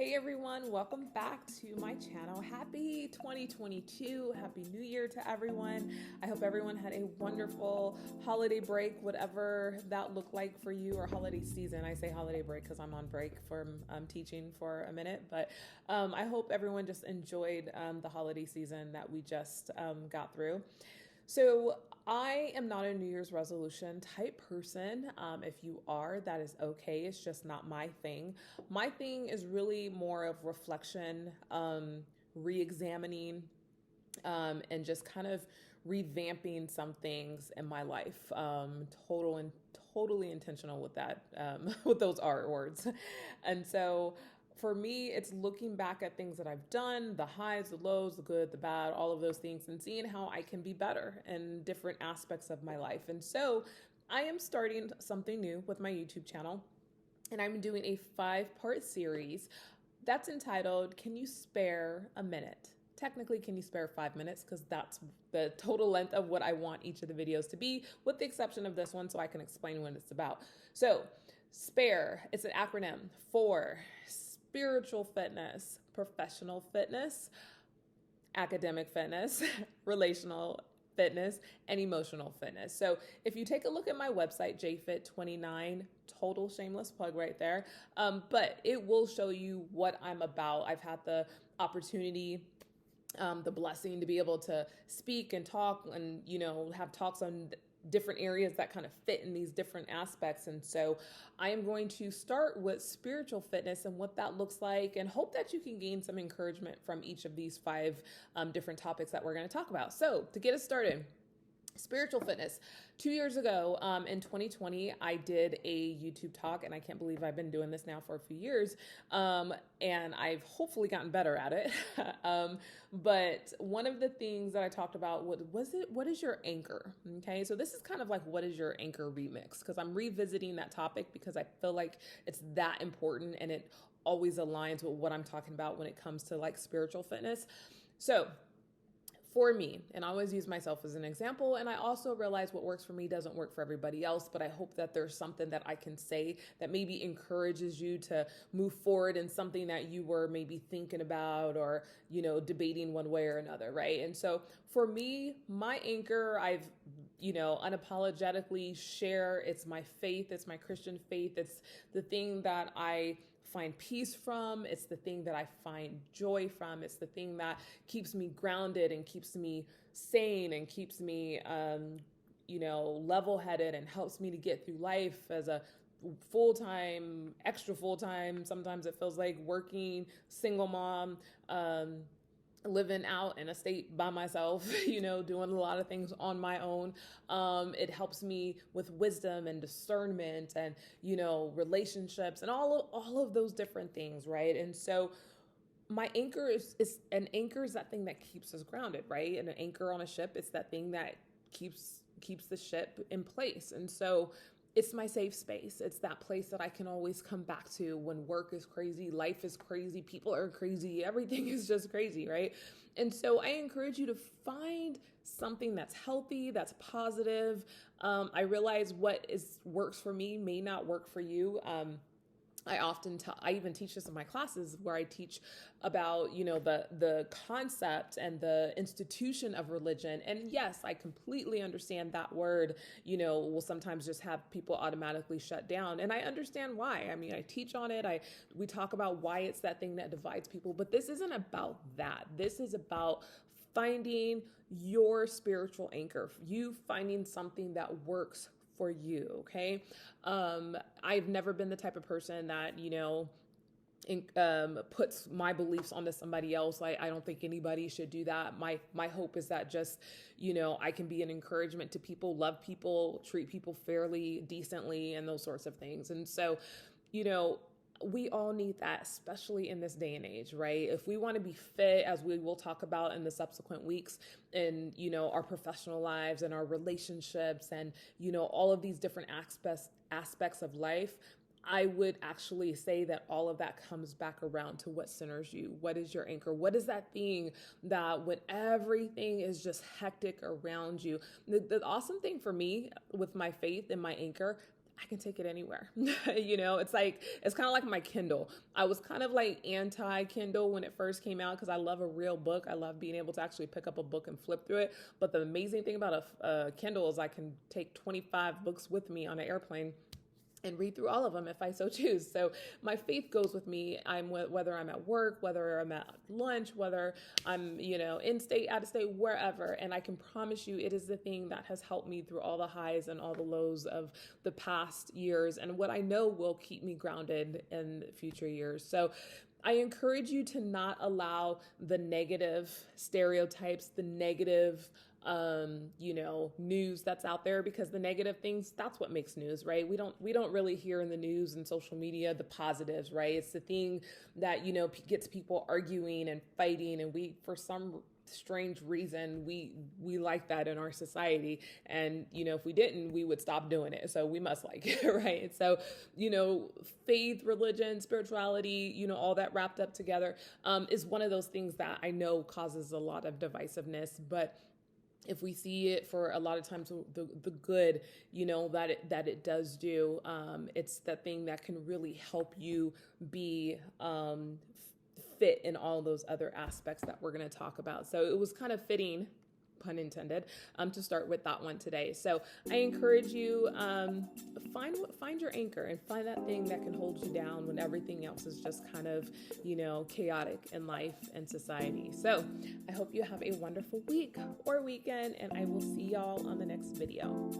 Hey everyone, welcome back to my channel. Happy 2022. Happy New Year to everyone. I hope everyone had a wonderful holiday break, whatever that looked like for you, or holiday season. I say holiday break because I'm on break from teaching for a minute, but I hope everyone just enjoyed the holiday season that we just got through. So I am not a New Year's resolution type person. If you are, that is okay. It's just not my thing. My thing is really more of reflection, re-examining, and just kind of revamping some things in my life. Totally intentional with that, with those R words. And so for me, it's looking back at things that I've done, the highs, the lows, the good, the bad, all of those things, and seeing how I can be better in different aspects of my life. And so I am starting something new with my YouTube channel, and I'm doing a 5-part series that's entitled, Can You Spare a Minute? Technically, can you spare 5 minutes? Because that's the total length of what I want each of the videos to be, with the exception of this one, so I can explain what it's about. So, SPARE, it's an acronym for spiritual fitness, professional fitness, academic fitness, relational fitness, and emotional fitness. So if you take a look at my website, JFit29, total shameless plug right there, but it will show you what I'm about. I've had the opportunity, the blessing to be able to speak and talk and, have talks on different areas that kind of fit in these different aspects. And so I am going to start with spiritual fitness and what that looks like, and hope that you can gain some encouragement from each of these 5 different topics that we're going to talk about. So to get us started, spiritual fitness. 2 years ago, in 2020, I did a YouTube talk, and I can't believe I've been doing this now for a few years. And I've hopefully gotten better at it. But one of the things that I talked about what is your anchor? Okay. So this is kind of like, what is your anchor remix? Because I'm revisiting that topic because I feel like it's that important, and it always aligns with what I'm talking about when it comes to like spiritual fitness. So for me, and I always use myself as an example, and I also realize what works for me doesn't work for everybody else, but I hope that there's something that I can say that maybe encourages you to move forward in something that you were maybe thinking about, or, debating one way or another, right? And so for me, my anchor, I've, unapologetically share, it's my faith, it's my Christian faith, it's the thing that I find peace from. It's the thing that I find joy from. It's the thing that keeps me grounded and keeps me sane and keeps me, level-headed, and helps me to get through life as a full-time, extra full-time. Sometimes it feels like working single mom, living out in a state by myself, doing a lot of things on my own. It helps me with wisdom and discernment and, relationships and all of those different things, right? And so my anchor is an anchor is that thing that keeps us grounded, right? And an anchor on a ship, it's that thing that keeps the ship in place. And so it's my safe space. It's that place that I can always come back to when work is crazy, life is crazy, people are crazy, everything is just crazy, right? And so I encourage you to find something that's healthy, that's positive. I realize what works for me may not work for you. I even teach this in my classes, where I teach about, the concept and the institution of religion. And yes, I completely understand that word, will sometimes just have people automatically shut down. And I understand why. I mean, I teach on it. We talk about why it's that thing that divides people, but this isn't about that. This is about finding your spiritual anchor, you finding something that works for you. Okay. I've never been the type of person that, puts my beliefs onto somebody else. I don't think anybody should do that. My hope is that just, I can be an encouragement to people, love people, treat people fairly, decently, and those sorts of things. And so, we all need that, especially in this day and age, right? If we want to be fit, as we will talk about in the subsequent weeks, in, our professional lives and our relationships and, all of these different aspects of life, I would actually say that all of that comes back around to what centers you. What is your anchor? What is that thing that when everything is just hectic around you? The awesome thing for me with my faith and my anchor, I can take it anywhere. It's kind of like my Kindle. I was kind of like anti Kindle when it first came out because I love a real book. I love being able to actually pick up a book and flip through it. But the amazing thing about a Kindle is I can take 25 books with me on an airplane and read through all of them if I so choose. So my faith goes with me. Whether I'm at work, whether I'm at lunch, whether I'm, in state, out of state, wherever. And I can promise you it is the thing that has helped me through all the highs and all the lows of the past years, and what I know will keep me grounded in future years. So I encourage you to not allow the negative stereotypes, the negative news that's out there, because the negative things, that's what makes news, right? We don't really hear in the news and social media the positives, right? It's the thing that, gets people arguing and fighting, and we, for some strange reason, we like that in our society. And if we didn't, we would stop doing it. So we must like it, right? So faith, religion, spirituality, all that wrapped up together is one of those things that I know causes a lot of divisiveness. But if we see it for a lot of times the good, that it does do, it's that thing that can really help you be fit in all those other aspects that we're going to talk about. So it was kind of fitting, pun intended, to start with that one today. So I encourage you, find your anchor and find that thing that can hold you down when everything else is just kind of, chaotic in life and society. So I hope you have a wonderful week or weekend, and I will see y'all on the next video.